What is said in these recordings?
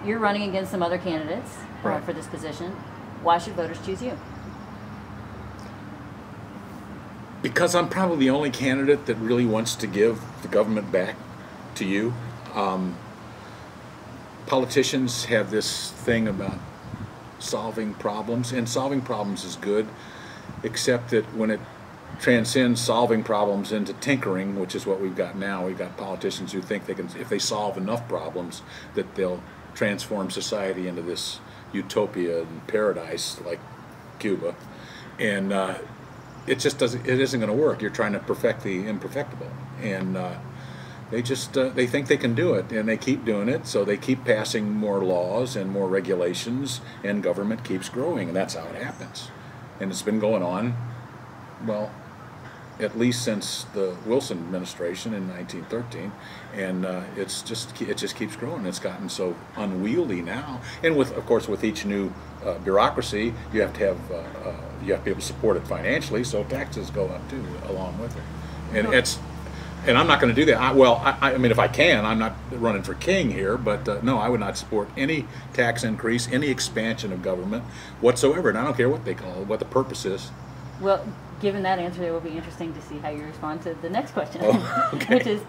you're running against some other candidates Right. for this position. Why should voters choose you? Because I'm probably the only candidate that really wants to give the government back to you. Politicians have this thing about solving problems, and solving problems is good, except that when it transcends solving problems into tinkering, which is what we've got now. We've got politicians who think they can, if they solve enough problems, that they'll transform society into this utopia and paradise like Cuba, and it just doesn't. It isn't going to work. You're trying to perfect the imperfectible, and they just they think they can do it, and they keep doing it. So they keep passing more laws and more regulations, and government keeps growing, and that's how it happens. And it's been going on, well, at least since the Wilson administration in 1913, and it just keeps growing. It's gotten so unwieldy now, and of course with each new bureaucracy, you have to be able to support it financially, so taxes go up too along with it, and and I'm not going to do that. I mean, if I can, I'm not running for king here, but no, I would not support any tax increase, any expansion of government whatsoever, and I don't care what they call it, what the purpose is. Well, given that answer, it will be interesting to see how you respond to the next question, Okay. which is,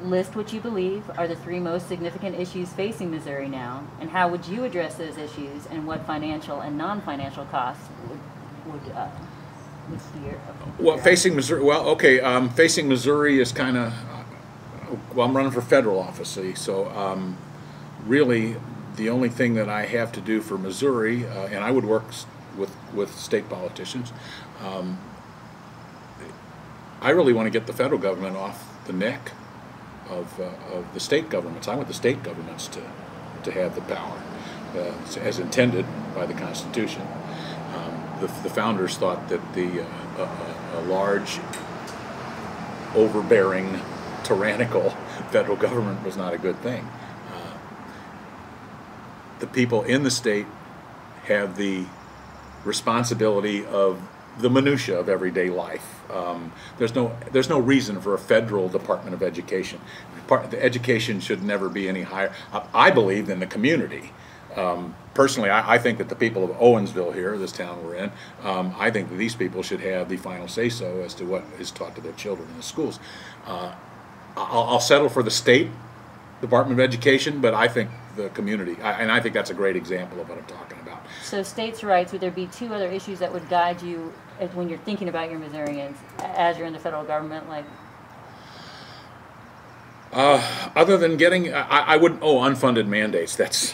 list what you believe are the 3 most significant issues facing Missouri now, and how would you address those issues, and what financial and non-financial costs would be your... Well, facing Missouri, facing Missouri is kind of, well, I'm running for federal office, see, so really the only thing that I have to do for Missouri, and I would work with state politicians, I really want to get the federal government off the neck of the state governments. I want the state governments to have the power as intended by the Constitution. The founders thought that a large, overbearing, tyrannical federal government was not a good thing. The people in the state have the responsibility of the minutia of everyday life. There's no reason for a federal Department of Education. The education should never be any higher, I believe, than the community. Personally, I think that the people of Owensville here, this town we're in, I think that these people should have the final say-so as to what is taught to their children in the schools. I'll settle for the state Department of Education, but I think the community, and I think that's a great example of what I'm talking about. So states' rights, would there be 2 other issues that would guide you when you're thinking about your Missourians as you're in the federal government? Like, other than getting, I wouldn't, unfunded mandates, that's,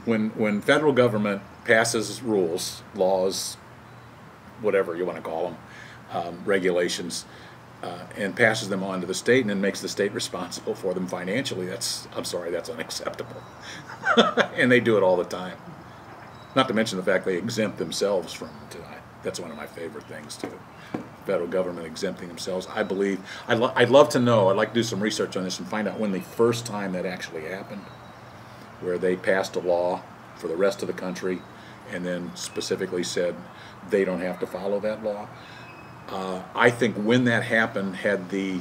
when federal government passes rules, laws, whatever you want to call them, regulations, and passes them on to the state and then makes the state responsible for them financially, I'm sorry, that's unacceptable. And they do it all the time. Not to mention the fact they exempt themselves from it. That's one of my favorite things too. Federal government exempting themselves. I believe, I'd love to know, I'd like to do some research on this and find out when the first time that actually happened, where they passed a law for the rest of the country and then specifically said they don't have to follow that law. I think when that happened, had the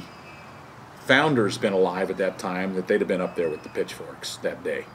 founders been alive at that time, that they'd have been up there with the pitchforks that day.